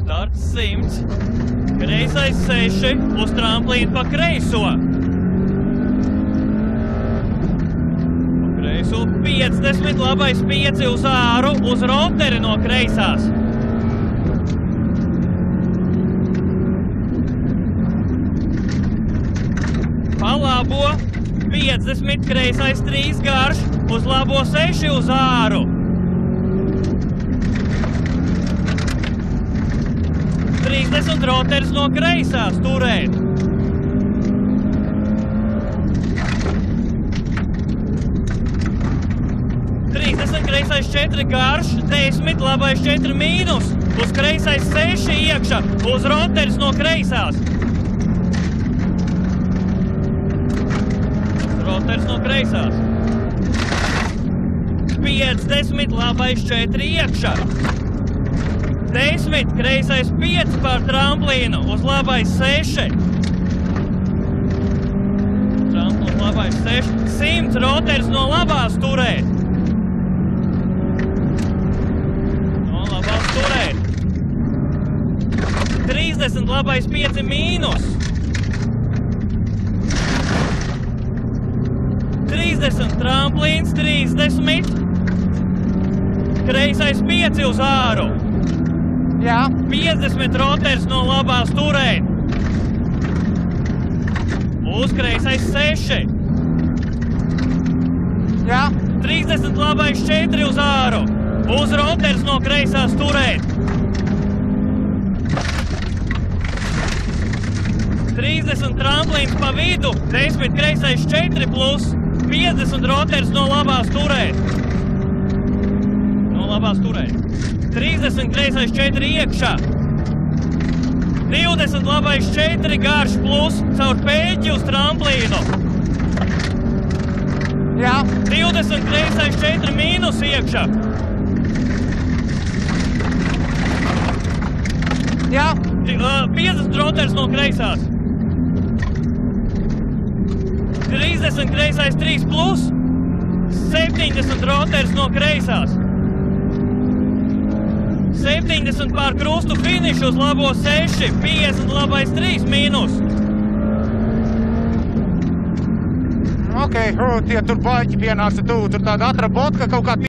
Starts 100. Kreisais 6 uz tramplīnu pa kreiso. Pa kreiso 50, labais 5 uz āru, uz roteri no kreisās. Pa labo 50, kreisais 3 garš, uz labo 6 uz āru. 30 roteris no kreisās turēt. 30 kreisais 4 garš, 10 labais 4 mīnus, uz kreisais 6 iekšā, uz roteris no kreisās. Roteris no kreisās. 50 labais 4 iekšā. 10, kreisais 5 pār tramplīnu, uz labais 6. Tramplīnu labais 6. 100 roteris no labās turēt. No labās turēt. 30 labais 5 mīnus. 30 tramplīns, 30. Kreisais 5 uz āru. Jā. 50 roteris no labās turēt. Uz kreisais 6. Jā. 30 labais 4 uz āru. Uz roteris no kreisās turēt. 30 tramplīns pa vidu. 10 kreisais 4 plus. 50 roteris no labās turēt. No labās turēt. 30 kreisais 4 iekšā. 20 labais 4 garš plus caur pēķi uz tramplīnu. Jā. 20 kreisais 4 mīnus iekšā. Jā. 50 roteris no kreisās. 30 kreisais 3 plus. 70 roteris no kreisās. 70 pār krustu finišu uz labo 6, 50 labais 3 mīnus. Ok, tie tur baļķi pienāca tuvu, tur tāda atra botka kaut kā